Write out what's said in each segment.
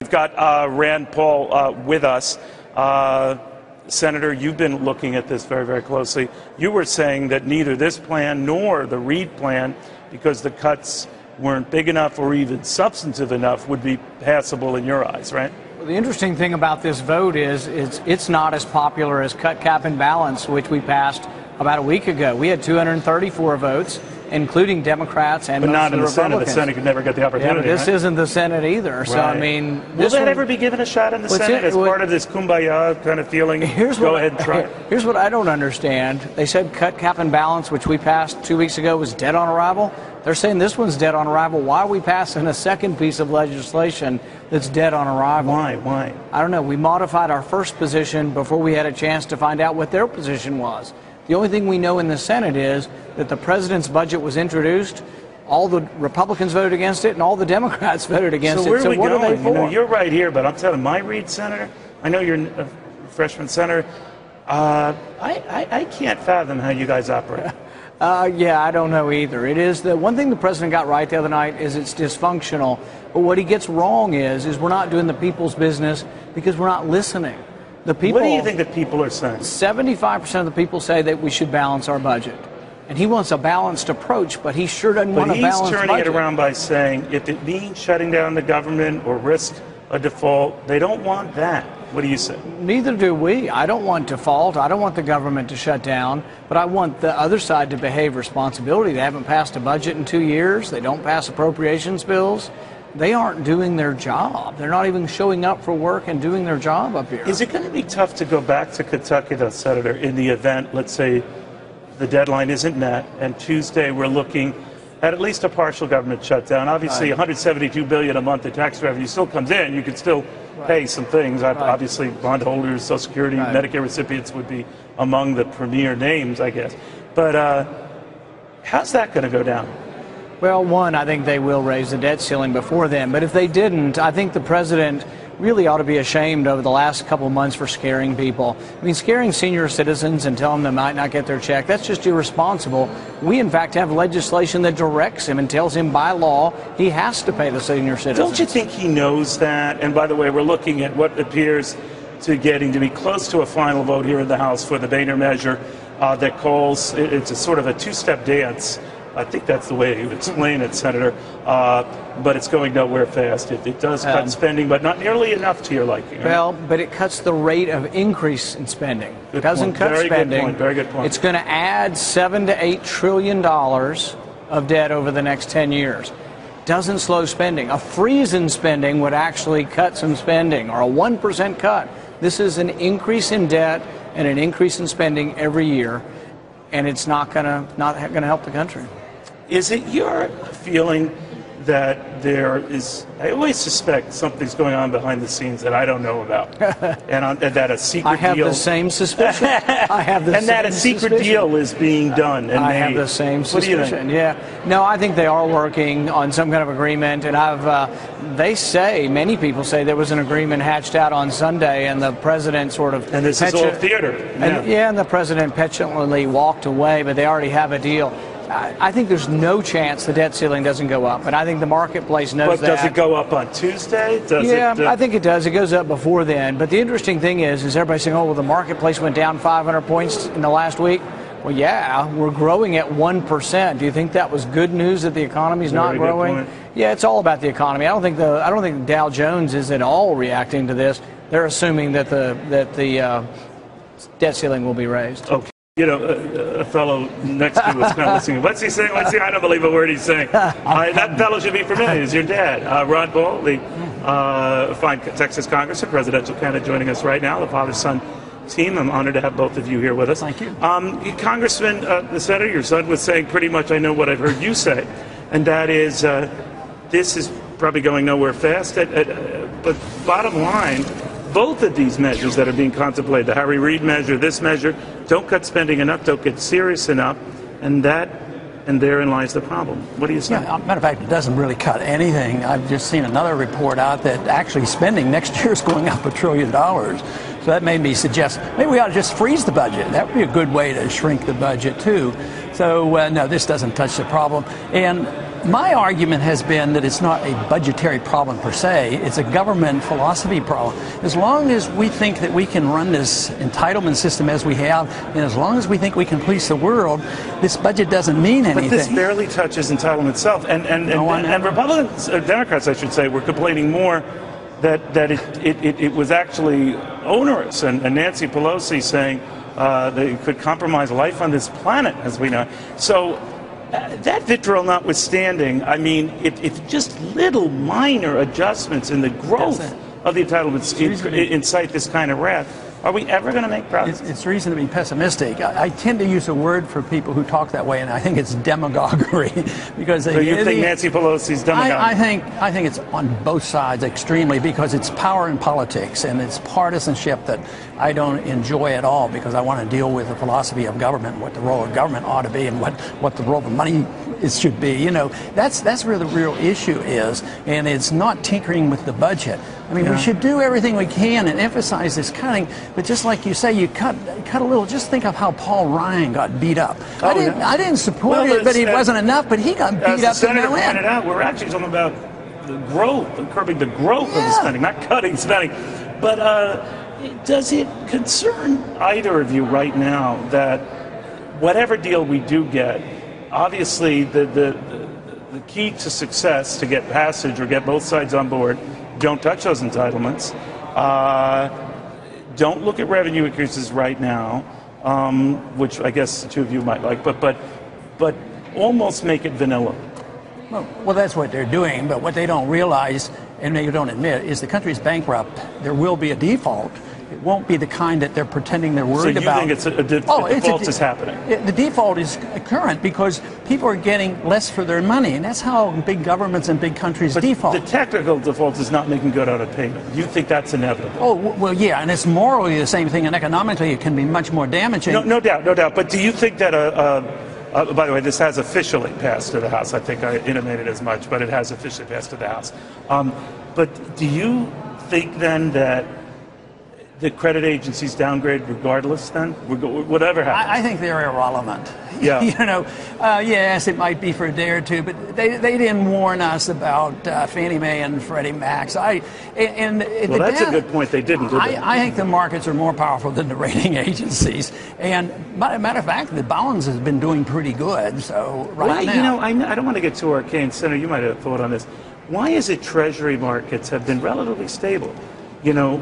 We've got Rand Paul with us. Senator, you've been looking at this very, very closely. You were saying that neither this plan nor the Reid plan, because the cuts weren't big enough or even substantive enough, would be passable in your eyes, right? Well, the interesting thing about this vote is it's not as popular as cut, cap, and balance, which we passed about a week ago. We had 234 votes, including Democrats and but most not in of the Senate. Republicans. The Senate could never get the opportunity. Yeah, but this isn't the Senate either. Right. So I mean, will that ever be given a shot in the Senate as part of this kumbaya kind of feeling? Go ahead and try. Here's what I don't understand. They said cut, cap, and balance, which we passed 2 weeks ago, was dead on arrival. They're saying this one's dead on arrival. Why are we passing a second piece of legislation that's dead on arrival? Why? I don't know. We modified our first position before we had a chance to find out what their position was. The only thing we know in the Senate is that the president's budget was introduced, all the Republicans voted against it, and all the Democrats voted against it. So what going? are they for? You know, you're right here, but I'm telling my Reid senator, I know you're a freshman senator, I can't fathom how you guys operate. Yeah, I don't know either. It is the one thing the president got right the other night is it's dysfunctional. But what he gets wrong is we're not doing the people's business because we're not listening. The people, what do you think that people are saying? 75% of the people say that we should balance our budget. And he wants a balanced approach, but he sure doesn't want a balanced budget. But he's turning it around by saying if it means shutting down the government or risk a default, they don't want that. What do you say? Neither do we. I don't want default. I don't want the government to shut down, but I want the other side to behave responsibility. They haven't passed a budget in 2 years. They don't pass appropriations bills. They aren't doing their job. They're not even showing up for work and doing their job up here. Is it going to be tough to go back to Kentucky, though, Senator, in the event, let's say, the deadline isn't met, and Tuesday we're looking at least a partial government shutdown? Obviously, $172 billion a month in tax revenue still comes in. You could still pay some things. Obviously, bondholders, Social Security, Medicare recipients would be among the premier names, I guess. But how's that going to go down? Well, one, I think they will raise the debt ceiling before then. But if they didn't, I think the president really ought to be ashamed over the last couple of months for scaring people. I mean, scaring senior citizens and telling them they might not get their check, that's just irresponsible. We, in fact, have legislation that directs him and tells him by law he has to pay the senior citizens. Don't you think he knows that? And by the way, we're looking at what appears to getting to be close to a final vote here in the House for the Boehner measure that calls, it's a sort of a two-step dance. I think that's the way you would explain it, Senator. But it's going nowhere fast. It does cut spending, but not nearly enough to your liking. Right? Well, but it cuts the rate of increase in spending. It doesn't cut spending. Very good point. It's going to add $7 to $8 trillion of debt over the next 10 years. Doesn't slow spending. A freeze in spending would actually cut some spending, or a 1% cut. This is an increase in debt and an increase in spending every year, and it's not going to help the country. Is it your feeling that there is, I always suspect something's going on behind the scenes that I don't know about, and that a secret deal... I have the same suspicion. I have the and that a secret deal is being done. And I have the same suspicion. What do you think? Yeah. No, I think they are working on some kind of agreement, and they say, many people say there was an agreement hatched out on Sunday, and the president sort of... And this is all theater. And the president petulantly walked away, but they already have a deal. I think there's no chance the debt ceiling doesn't go up, and I think the marketplace knows that. But does it go up on Tuesday? I think it does. It goes up before then. But the interesting thing is everybody saying, oh, well, the marketplace went down 500 points in the last week. Well, yeah, we're growing at 1%. Do you think that was good news that the economy's not growing? Yeah, it's all about the economy. I don't think Dow Jones is at all reacting to this. They're assuming that the debt ceiling will be raised. Okay. You know, a fellow next to you was kind of listening. What's he saying? I don't believe a word he's saying. That fellow should be familiar. It's your dad, Ron Paul, the fine Texas Congressman, presidential candidate, joining us right now, the father-son team. I'm honored to have both of you here with us. Thank you. Congressman, the senator, your son, was saying pretty much I know what I've heard you say, and that is this is probably going nowhere fast. But bottom line, both of these measures that are being contemplated, the Harry Reid measure, this measure, don't cut spending enough, don't get serious enough, and therein lies the problem. What do you say? Yeah, matter of fact, it doesn't really cut anything. I've just seen another report out that actually spending next year is going up $1 trillion. So that made me suggest maybe we ought to just freeze the budget. That would be a good way to shrink the budget too. So no, this doesn't touch the problem. And My argument has been that it's not a budgetary problem per se, it's a government philosophy problem. As long as we think that we can run this entitlement system as we have, and as long as we think we can police the world, this budget doesn't mean anything. But this barely touches entitlement itself. And Republicans, Democrats, I should say, were complaining more that it was actually onerous, and Nancy Pelosi saying that it could compromise life on this planet, as we know. So that vitriol notwithstanding, I mean, if just little minor adjustments in the growth of the entitlements incite this kind of wrath, are we ever going to make progress? It's reason to be pessimistic. I tend to use a word for people who talk that way, and I think it's demagoguery. Because so you think Nancy Pelosi's demagoguery? I think it's on both sides extremely, because it's power in politics, and it's partisanship that I don't enjoy at all, because I want to deal with the philosophy of government, what the role of government ought to be, and what the role of money should be. You know, that's where the real issue is, and it's not tinkering with the budget. I mean, we should do everything we can and emphasize this cutting, but just like you say, you cut a little. Just think of how Paul Ryan got beat up. I didn't support it, but it wasn't enough. But he got beat up. As the Senator pointed out, we're actually talking about the growth, curbing the growth of the spending, not cutting spending. But does it concern either of you right now that whatever deal we do get, obviously the key to success, to get passage or get both sides on board, don't touch those entitlements. Don't look at revenue increases right now, which I guess the two of you might like, but almost make it vanilla. Well, that's what they're doing, but what they don't realize, and they don't admit, is the country's bankrupt. There will be a default. It won't be the kind that they're pretending they're worried about. So you think it's a default is happening? The default is current because people are getting less for their money, and that's how big governments and big countries default. The technical default is not making good on a payment. You think that's inevitable? Oh, well, yeah, and it's morally the same thing, and economically it can be much more damaging. No doubt. But do you think that by the way, this has officially passed to the House. I think I intimated as much, but it has officially passed to the House. But do you think then that the credit agencies downgrade regardless then? Whatever happens? I think they're irrelevant. Yeah. You know, yes, it might be for a day or two, but they didn't warn us about Fannie Mae and Freddie Mac. Well, that's a good point. They didn't, did they? I think the markets are more powerful than the rating agencies. And matter of fact, the bonds has been doing pretty good. So now. You know, I don't want to get too arcane. Senator, you might have a thought on this. Why is it Treasury markets have been relatively stable? You know,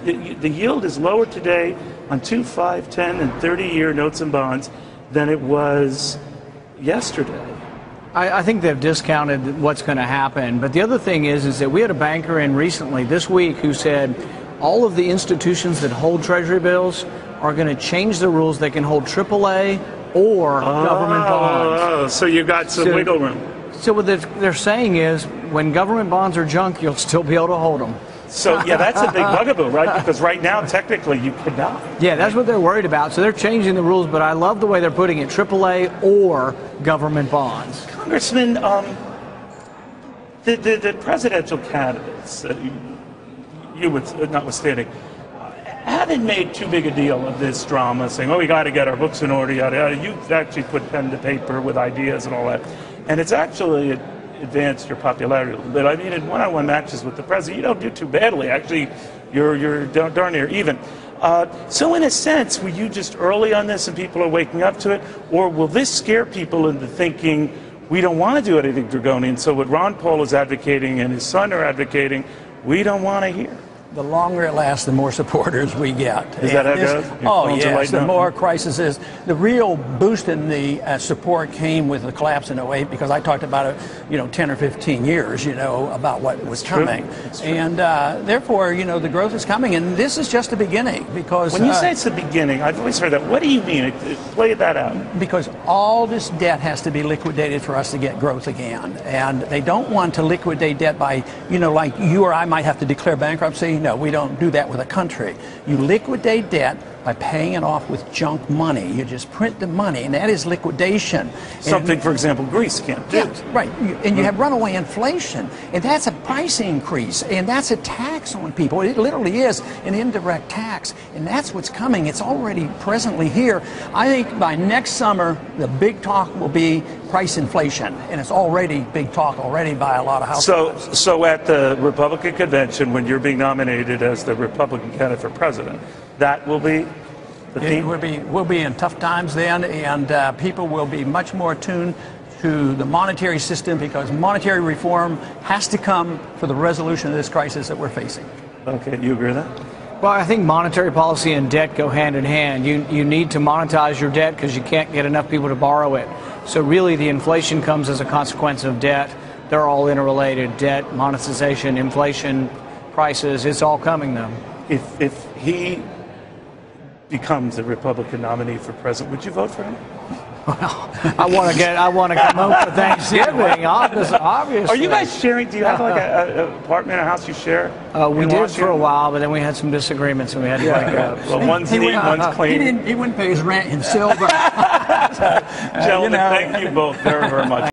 the yield is lower today on 2, 5, 10, and 30-year notes and bonds than it was yesterday. I think they've discounted what's going to happen. But the other thing is that we had a banker in recently this week who said all of the institutions that hold Treasury bills are going to change the rules. They can hold AAA or government bonds. Oh, so you got some wiggle room. So what they're saying is when government bonds are junk, you'll still be able to hold them. So, yeah, that's a big bugaboo, right? Because right now, technically, you cannot. Yeah, that's what they're worried about. So they're changing the rules, but I love the way they're putting it, AAA or government bonds. Congressman, the presidential candidates, you would notwithstanding, haven't made too big a deal of this drama, saying, we got to get our books in order, yada, yada. You've actually put pen to paper with ideas and all that. And it's actually advanced your popularity a little bit. I mean, in one-on-one matches with the president, you don't do too badly. Actually, you're darn near even. So in a sense, were you just early on this and people are waking up to it? Or will this scare people into thinking, we don't want to do anything draconian, so what Ron Paul is advocating and his son are advocating, we don't want to hear? The longer it lasts, the more supporters we get. Is that how it goes? Oh, yes. The more crises. The real boost in the support came with the collapse in 08 because I talked about it, 10 or 15 years, about what was coming. And therefore, the growth is coming. And this is just the beginning because... When you say it's the beginning, I've always heard that. What do you mean? Play that out. Because all this debt has to be liquidated for us to get growth again. And they don't want to liquidate debt by, like you or I might have to declare bankruptcy. No, we don't do that with a country. You liquidate debt by paying it off with junk money. You just print the money, and that is liquidation. Something, for example, Greece can't do. Yeah, right. And you have runaway inflation, and that's a price increase, and that's a tax on people. It literally is an indirect tax, and that's what's coming. It's already presently here. I think by next summer, the big talk will be price inflation, and it's already big talk already by a lot of households. So at the Republican convention, when you're being nominated as the Republican candidate for president, that will be the theme? We'll be in tough times then, and people will be much more attuned to the monetary system, because monetary reform has to come for the resolution of this crisis that we're facing. Okay, you agree with that? Well, I think monetary policy and debt go hand in hand. You need to monetize your debt because you can't get enough people to borrow it. So really the inflation comes as a consequence of debt. They're all interrelated. Debt, monetization, inflation, prices, it's all coming though. If he becomes a Republican nominee for president, would you vote for him? Well, I want to come home for Thanksgiving, obviously. Are you guys sharing? Do you have like an apartment, a house you share? We did for a while, but then we had some disagreements and we had to break up. Well, one's neat, one's clean. He wouldn't pay his rent in silver. Gentlemen, thank you both very, very much.